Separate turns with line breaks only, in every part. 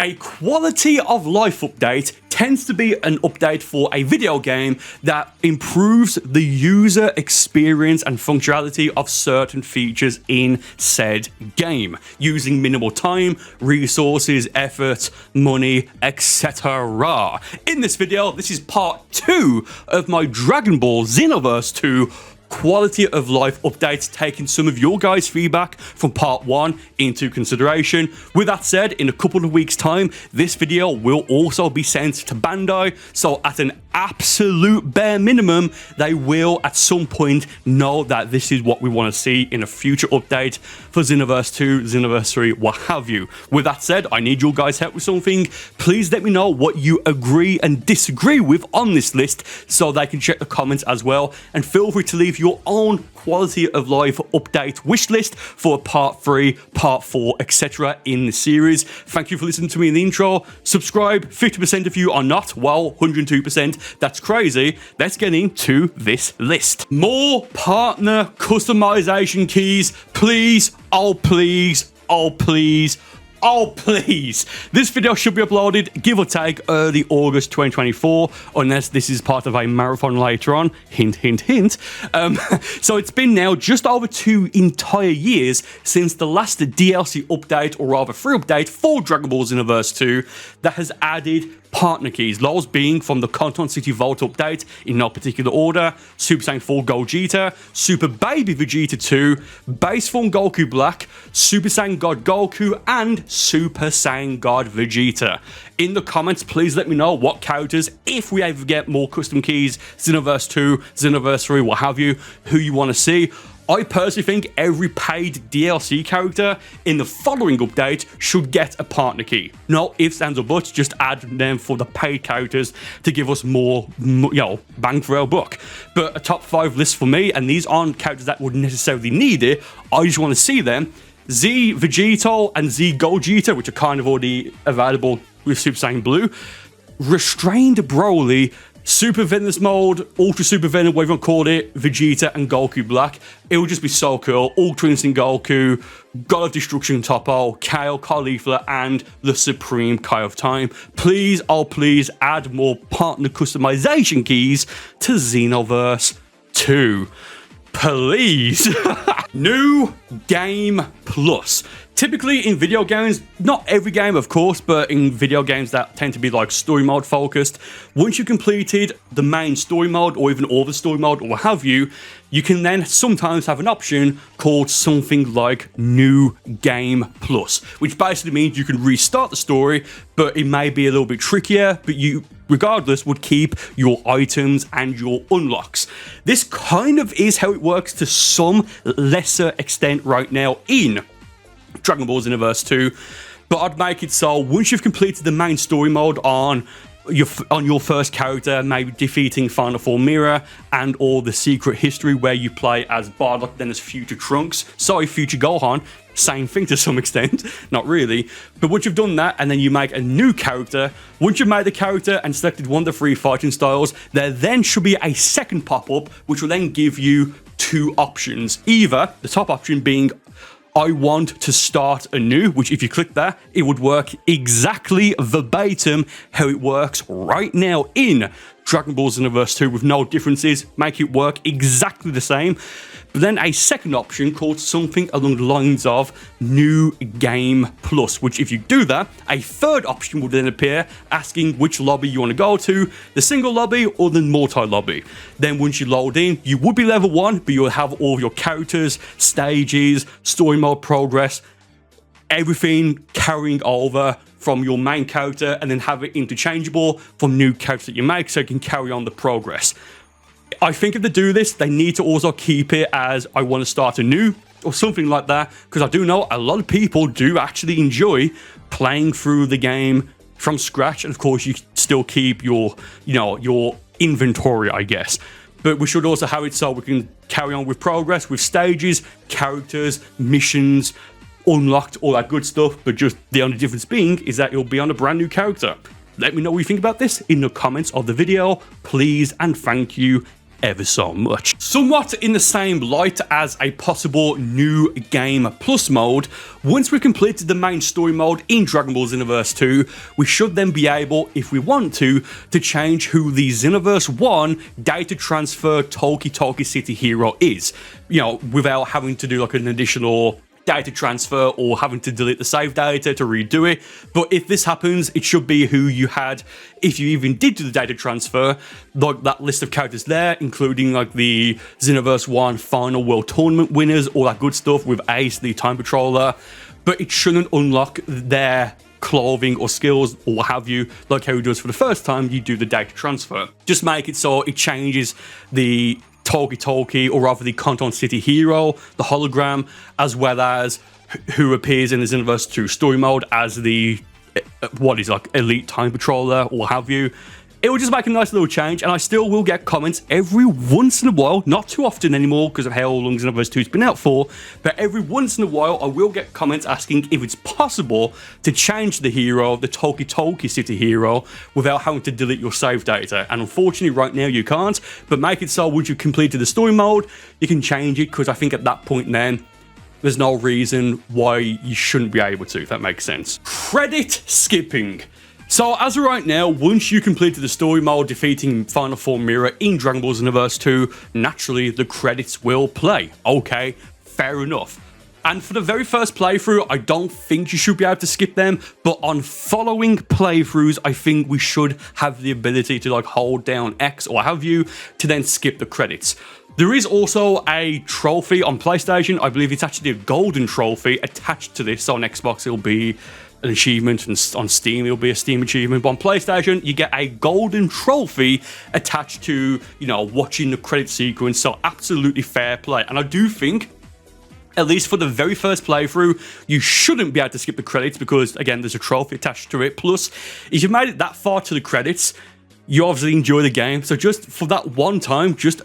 A quality of life update tends to be an update for a video game that improves the user experience and functionality of certain features in said game, using minimal time, resources, effort, money, etc. In this video, this is part 2 of my Dragon Ball Xenoverse 2 quality of life updates, taking some of your guys' feedback from part 1 into consideration. With that said, in a couple of weeks time, this video will also be sent to Bandai, so at an absolute bare minimum, they will at some point know that this is what we want to see in a future update for Xenoverse 2, Xenoverse 3, what have you. With that said, I need your guys' help with something. Please let me know what you agree and disagree with on this list so they can check the comments as well, and feel free to leave your own quality of life update wish list for part 3, part 4, etc. in the series. Thank you for listening to me in the intro. Subscribe. 50% of you are not. Well, 102%. That's crazy. Let's get into this list. More partner customization keys. Please. Oh, please. Oh, please. Oh, please. This video should be uploaded, give or take, early August 2024, unless this is part of a marathon later on. Hint, hint, hint. So it's been now just over 2 entire years since the last DLC update, or rather free update, for Dragon Ball Xenoverse 2 that has added partner keys, those being from the Content City Vault update in no particular order: Super Saiyan 4 Gogeta, Super Baby Vegeta 2, Base Form Goku Black, Super Saiyan God Goku, and Super Saiyan God Vegeta. In the comments, please let me know what characters, if we ever get more custom keys, Xenoverse 2, Xenoverse 3, what have you, who you want to see. I personally think every paid DLC character in the following update should get a partner key. No ifs, ands, or buts, just add them for the paid characters to give us more, bang for our buck. But a top 5 list for me, and these aren't characters that would necessarily need it, I just want to see them. Z Vegito and Z Gogeta, which are kind of already available with Super Saiyan Blue. Restrained Broly, Super Venomous Mode, Ultra Super Venom, whatever you want to call it, Vegeta and Goku Black. It would just be so cool. Ultra Instinct Goku, God of Destruction Toppo, Kale, Caulifla, and the Supreme Kai of Time. Please, oh please, add more partner customization keys to Xenoverse 2. Please. New Game Plus. Typically in video games, not every game of course, but in video games that tend to be like story mode focused, once you've completed the main story mode or even all the story mode or what have you, you can then sometimes have an option called something like New Game Plus, which basically means you can restart the story, but it may be a little bit trickier, but you regardless would keep your items and your unlocks. This kind of is how it works to some lesser extent right now in Dragon Ball Xenoverse 2, but I'd make it so once you've completed the main story mode on your first character, maybe defeating Final Form Mirror and or the secret history where you play as Bardock, then as Future Trunks, sorry, Future Gohan, same thing to some extent, not really, but once you've done that and then you make a new character, once you've made the character and selected one of the 3 fighting styles, there then should be a second pop-up which will then give you 2 options, either the top option being I want to start anew, which if you click that, it would work exactly verbatim how it works right now in Dragon Ball Xenoverse 2 with no differences, make it work exactly the same. But then a second option called something along the lines of New Game Plus, which if you do that, a third option will then appear asking which lobby you want to go to, the single lobby or the multi-lobby. Then once you load in, you would be level 1, but you'll have all of your characters, stages, story mode progress, everything carrying over from your main character, and then have it interchangeable from new characters that you make so you can carry on the progress. I think if they do this, they need to also keep it as I want to start anew or something like that, because I do know a lot of people do actually enjoy playing through the game from scratch, and of course you still keep your your inventory, I guess. But we should also have it so we can carry on with progress with stages, characters, missions, unlocked, all that good stuff, but just the only difference being is that it'll be on a brand new character. Let me know what you think about this in the comments of the video, please and thank you. ever so much. Somewhat in the same light as a possible new game plus mode, once we completed the main story mode in Dragon Ball Xenoverse 2, we should then be able, if we want to change who the Xenoverse 1 data transfer Toki Toki City hero is, you know, without having to do like an additional data transfer or having to delete the save data to redo it. But if this happens, it should be who you had if you even did do the data transfer, like that list of characters there, including like the Xenoverse 1 final world tournament winners, all that good stuff with Ace, the time patroller. But it shouldn't unlock their clothing or skills or what have you, like how it does for the first time you do the data transfer. Just make it so it changes the Toki Toki, or rather the Conton City hero, the hologram, as well as who appears in the Xenoverse 2 story mode as the, what is like, elite time patroller, or what have you. It will just make a nice little change, and I still will get comments every once in a while, not too often anymore because of how long Xenoverse 2 has been out for, but every once in a while I will get comments asking if it's possible to change the hero, the Toki Toki City hero, without having to delete your save data. And unfortunately right now you can't, but make it so once you've completed the story mode, you can change it, because I think at that point then, there's no reason why you shouldn't be able to, if that makes sense. Credit skipping. So as of right now, once you completed the story mode defeating Final Form Mirror in Dragon Ball Xenoverse 2, naturally the credits will play. Okay, fair enough. And for the very first playthrough, I don't think you should be able to skip them, but on following playthroughs, I think we should have the ability to like hold down X or have you to then skip the credits. There is also a trophy on PlayStation. I believe it's actually a golden trophy attached to this. So on Xbox, it'll be an achievement, and on Steam it'll be a Steam achievement, but on PlayStation you get a golden trophy attached to, you know, watching the credit sequence. So absolutely fair play, and I do think, at least for the very first playthrough, you shouldn't be able to skip the credits, because again there's a trophy attached to it. Plus, if you've made it that far to the credits, you obviously enjoy the game, so just for that one time, just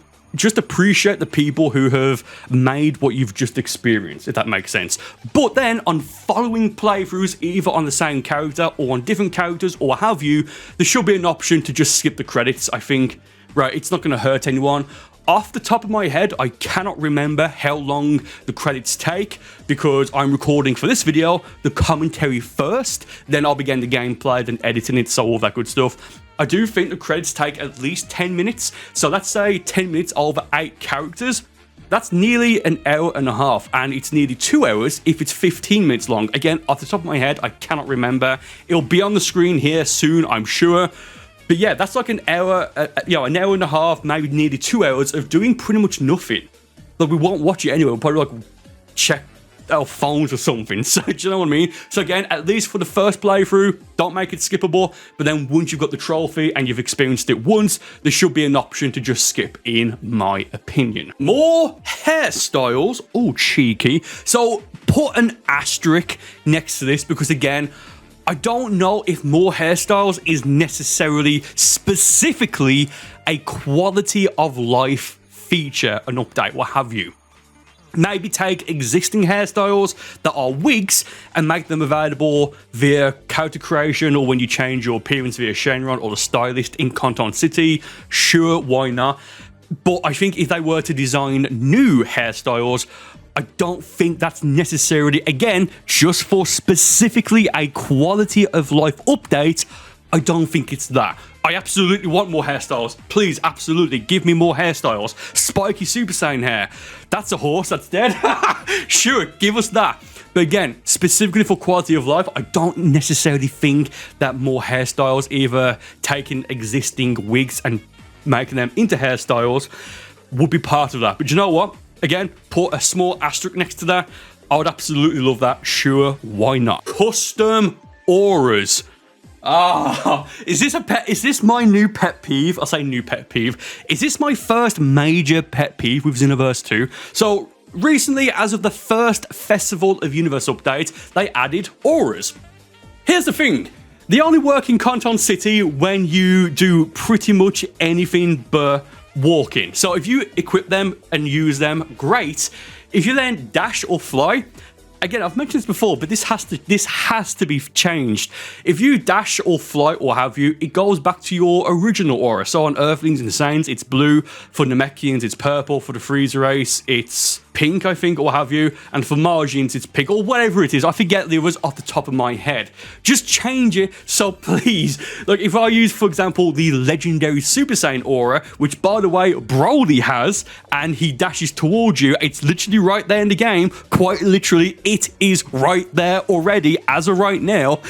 appreciate the people who have made what you've just experienced, if that makes sense. But then on following playthroughs, either on the same character or on different characters or what have you, there should be an option to just skip the credits, I think. Right, it's not going to hurt anyone. Off the top of my head, I cannot remember how long the credits take, because I'm recording for this video the commentary first, then I'll begin the gameplay, then editing it, so all that good stuff. I do think the credits take at least 10 minutes, so let's say 10 minutes over 8 characters. That's nearly an hour and a half, and it's nearly 2 hours if it's 15 minutes long. Again, off the top of my head, I cannot remember. It'll be on the screen here soon, I'm sure. But yeah, that's like an hour, an hour and a half, maybe nearly 2 hours of doing pretty much nothing. Like, we won't watch it anyway, we'll probably like check our phones or something. So do you know what I mean? So again, at least for the first playthrough, don't make it skippable, but then once you've got the trophy and you've experienced it once, there should be an option to just skip, in my opinion. More hairstyles. Oh, cheeky. So put an asterisk next to this, because again, I don't know if more hairstyles is necessarily specifically a quality of life feature, an update, what have you. Maybe take existing hairstyles that are wigs and make them available via character creation, or when you change your appearance via Shenron or the stylist in Conton City. Sure, why not? But I think if they were to design new hairstyles, I don't think that's necessarily, again, just for specifically a quality of life update. I don't think it's that. I absolutely want more hairstyles. Please, absolutely, give me more hairstyles. Spiky Super Saiyan hair. That's a horse, that's dead. Sure, give us that. But again, specifically for quality of life, I don't necessarily think that more hairstyles, either taking existing wigs and making them into hairstyles, would be part of that. But you know what? Again, put a small asterisk next to that. I would absolutely love that. Sure, why not? Custom auras. Is this my new pet peeve? I'll say new pet peeve. Is this my first major pet peeve with Xenoverse 2? So recently, as of the first Festival of Universe update, they added auras. Here's the thing. They only work in Conton City when you do pretty much anything but walking. So if you equip them and use them, great. If you then dash or fly, again, I've mentioned this before, but this has to be changed. If you dash or fly or have you, it goes back to your original aura. So on Earthlings and Saiyans, it's blue. For Namekians, it's purple. For the Freezer race, it's pink, I think, or have you. And for Margins, it's pink, or whatever it is. I forget the others off the top of my head. Just change it. So please, like if I use, for example, the legendary Super Saiyan aura, which by the way, Broly has, and he dashes towards you, it's literally right there in the game. Quite literally, it is right there already as of right now.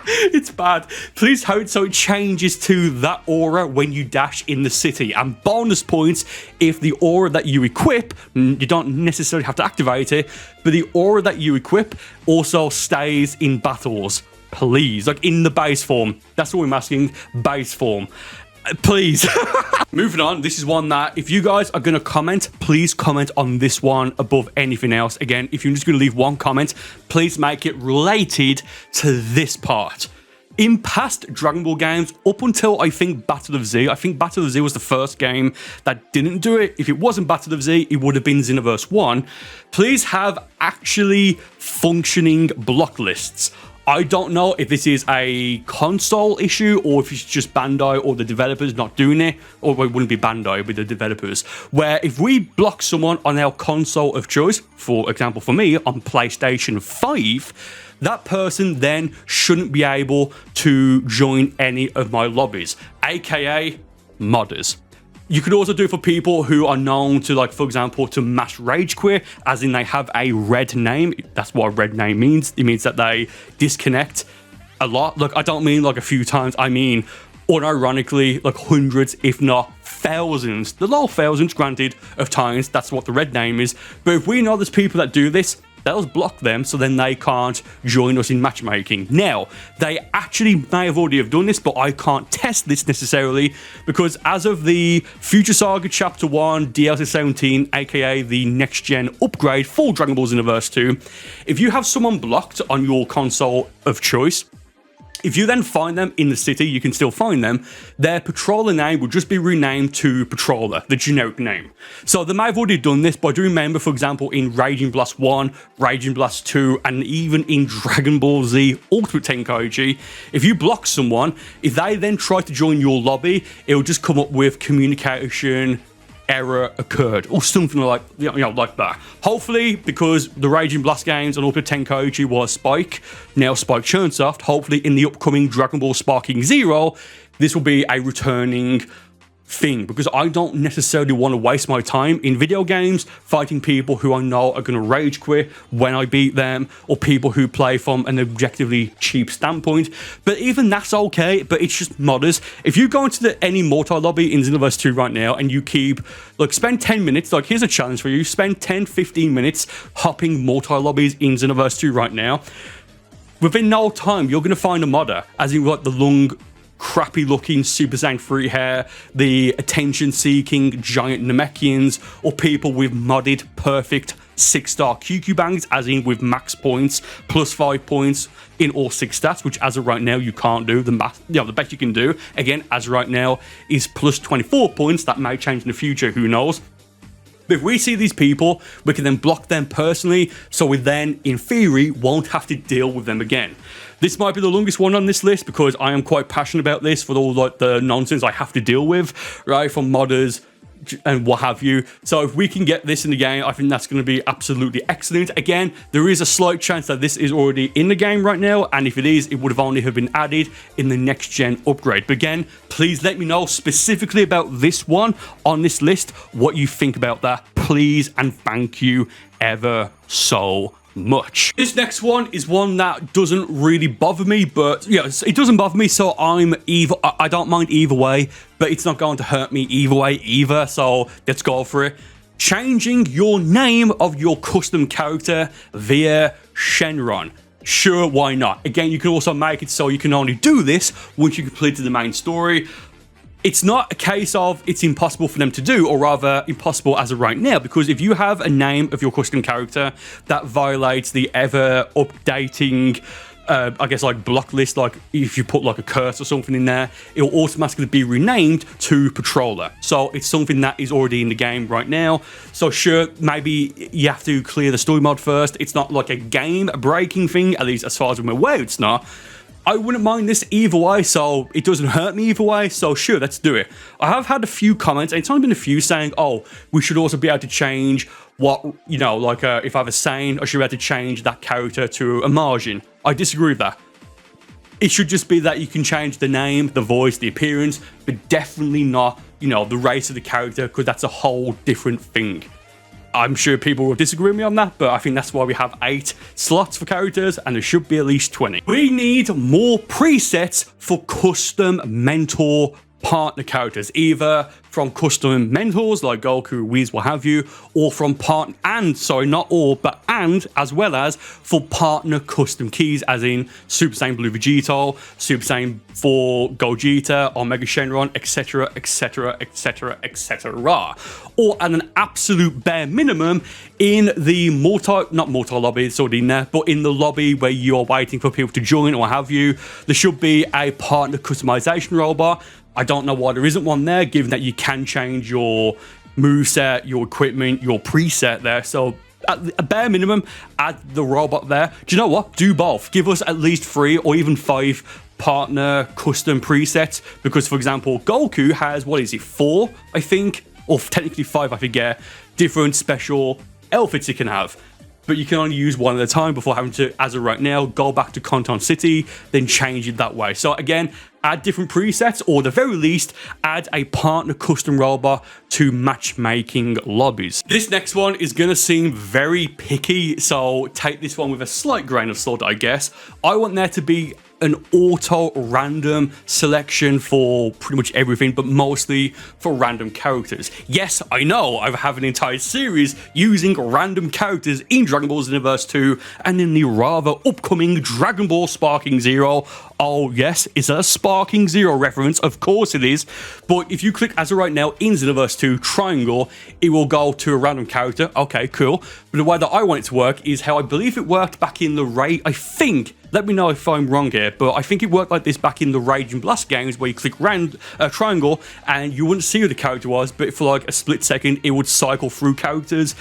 It's bad. Please hope so it changes to that aura when you dash in the city. And bonus points if the aura that you equip, you don't necessarily have to activate it, but the aura that you equip also stays in battles. Please, like in the base form. That's all I'm asking, base form. Please. Moving on, this is one that if you guys are going to comment, please comment on this one above anything else. Again, if you're just going to leave one comment, please make it related to this part. In past Dragon Ball games, up until I think Battle of Z, I think Battle of Z was the first game that didn't do it. If it wasn't Battle of Z, it would have been Xenoverse 1. Please have actually functioning block lists. I don't know if this is a console issue or if it's just Bandai or the developers not doing it, or it wouldn't be Bandai, it would be the developers, where if we block someone on our console of choice, for example for me on PlayStation 5, that person then shouldn't be able to join any of my lobbies, aka modders. You could also do it for people who are known to, like, for example, to mass rage quit, as in they have a red name. That's what a red name means. It means that they disconnect a lot. Look, I don't mean like a few times. I mean, unironically, like hundreds, if not thousands. The low thousands, granted, of times. That's what the red name is. But if we know there's people that do this, they'll block them so then they can't join us in matchmaking. Now, they actually may have already have done this, but I can't test this necessarily because as of the Future Saga Chapter 1 DLC 17, aka the next gen upgrade for Dragon Ball Xenoverse 2, if you have someone blocked on your console of choice, if you then find them in the city, you can still find them, their patroller name will just be renamed to Patroller, the generic name. So they may have already done this, but I do remember, for example, in Raging Blast 1, Raging Blast 2, and even in Dragon Ball Z Ultimate Tenkaichi, if you block someone, if they then try to join your lobby, it will just come up with communication error occurred or something like like that. Hopefully, because the Raging Blast games on Ultimate Tenkaichi was Spike, now Spike Churnsoft, hopefully in the upcoming Dragon Ball Sparking Zero, this will be a returning thing, because I don't necessarily want to waste my time in video games fighting people who I know are going to rage quit when I beat them, or people who play from an objectively cheap standpoint. But even that's okay, but it's just modders. If you go into any multi-lobby in Xenoverse 2 right now and you keep, like, spend 10 minutes, like, here's a challenge for you, spend 10-15 minutes hopping multi-lobbies in Xenoverse 2 right now, within no time you're going to find a modder, as in like the long crappy looking Super Saiyan 3 hair, the attention seeking giant Namekians, or people with modded perfect 6-star QQ bangs, as in with max points, plus 5 points in all 6 stats, which as of right now you can't do. The best you can do, again, as of right now, is plus 24 points. That may change in the future, who knows. But if we see these people, we can then block them personally, so we then, in theory, won't have to deal with them again. This might be the longest one on this list because I am quite passionate about this for all like the nonsense I have to deal with, right, from modders and what have you. So if we can get this in the game, I think that's going to be absolutely excellent. Again, there is a slight chance that this is already in the game right now, and if it is, it would have only have been added in the next gen upgrade. But again, please let me know specifically about this one on this list, what you think about that, please, and thank you ever so much. This next one is one that doesn't really bother me, but yeah, it doesn't bother me, so I don't mind either way, but it's not going to hurt me either way either, so let's go for it. Changing your name of your custom character via Shenron. Sure, why not? Again, you can also make it so you can only do this once you complete the main story. It's not a case of it's impossible for them to do, or rather impossible as of right now, because if you have a name of your custom character that violates the ever updating I guess like block list, like if you put like a curse or something in there, it will automatically be renamed to Patroller. So it's something that is already in the game right now. So sure, maybe you have to clear the story mode first. It's not like a game breaking thing, at least as far as I'm aware it's not. I wouldn't mind this either way, so it doesn't hurt me either way, so sure, let's do it. I have had a few comments, and it's only been a few, saying, oh, we should also be able to change what, you know, like if I have a saying, I should be able to change that character to a margin. I disagree with that. It should just be that you can change the name, the voice, the appearance, but definitely not, you know, the race of the character, because that's a whole different thing. I'm sure people will disagree with me on that, but I think that's why we have 8 slots for characters, and there should be at least 20. We need more presets for custom mentor partner characters, either from custom mentors like Goku, Whis, what have you, or from as well as for partner custom keys, as in Super Saiyan Blue Vegito, Super Saiyan 4 Gogeta, Omega Shenron, etc, etc, etc, etc. Or at an absolute bare minimum in the not multi-lobby, it's already in there, but in the lobby where you're waiting for people to join or what have you, there should be a partner customization robot. I don't know why there isn't one there, given that you can change your moveset, your equipment, your preset there. So at a bare minimum, add the robot there. Do you know what? Do both. Give us at least 3 or even 5 partner custom presets. Because, for example, Goku has, what is it, 4, I think? Or technically 5, I forget, different special outfits you can have. But you can only use one at a time before having to, as of right now, go back to Conton City, then change it that way. So again, add different presets, or at the very least, add a partner custom robot to matchmaking lobbies. This next one is going to seem very picky, so take this one with a slight grain of salt, I guess. I want there to be an auto random selection for pretty much everything, but mostly for random characters. Yes, I know I have an entire series using random characters in Dragon Ball Xenoverse 2 and in the rather upcoming Dragon Ball Sparking Zero. Oh yes, is that a Sparking Zero reference? Of course it is. But if you click as of right now in Xenoverse 2 triangle, it will go to a random character. Okay, cool. But the way that I want it to work is how I believe it worked back in the I think, let me know if I'm wrong here, but I think it worked like this back in the Rage and Blast games, where you click triangle and you wouldn't see who the character was, but for like a split second it would cycle through characters.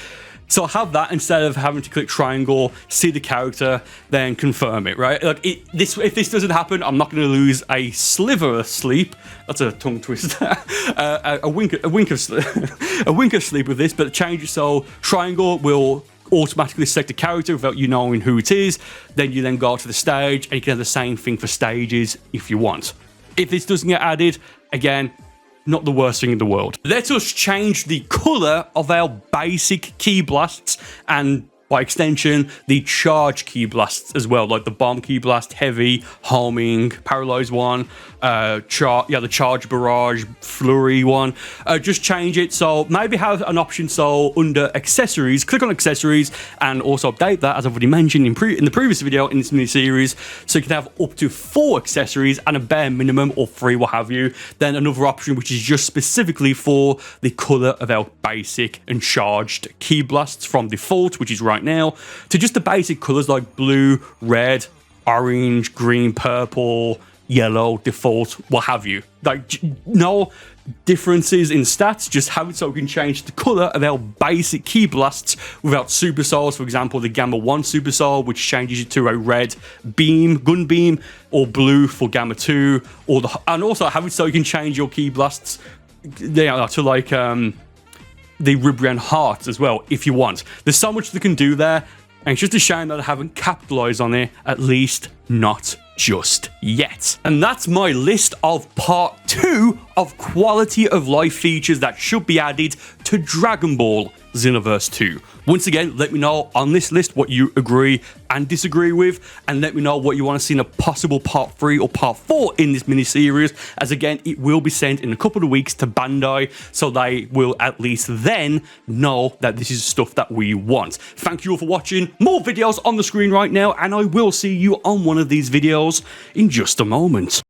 So have that instead of having to click triangle, see the character, then confirm it, right? Like if this doesn't happen, I'm not going to lose a sliver of sleep. That's a tongue twister. a wink of sleep with this, but change it so triangle will automatically select a character without you knowing who it is. Then you then go to the stage, and you can have the same thing for stages if you want. If this doesn't get added, again, not the worst thing in the world. Let us change the color of our basic key blasts, and by extension, the charge key blasts as well, like the bomb key blast, heavy, homing, paralyzed one, the charge barrage, flurry one. Just change it, so maybe have an option so under accessories, click on accessories, and also update that, as I've already mentioned in the previous video in this mini series, so you can have up to 4 accessories and a bare minimum, or 3, what have you. Then another option which is just specifically for the color of our basic and charged key blasts from default, which is right now, to just the basic colors like blue, red, orange, green, purple, yellow, default, what have you. Like, no differences in stats, just have it so we can change the color of our basic key blasts without super souls. For example, the Gamma 1 super soul, which changes it to a red beam, gun beam, or blue for Gamma 2, and also have it so you can change your key blasts, to like the Ribrian Heart as well, if you want. There's so much they can do there, and it's just a shame that I haven't capitalized on it, at least not just yet. And that's my list of part 2 of quality of life features that should be added to Dragon Ball Xenoverse 2. Once again, let me know on this list what you agree and disagree with, and let me know what you want to see in a possible part 3 or part 4 in this mini-series, as again, it will be sent in a couple of weeks to Bandai, so they will at least then know that this is stuff that we want. Thank you all for watching. More videos on the screen right now, and I will see you on one of these videos in just a moment.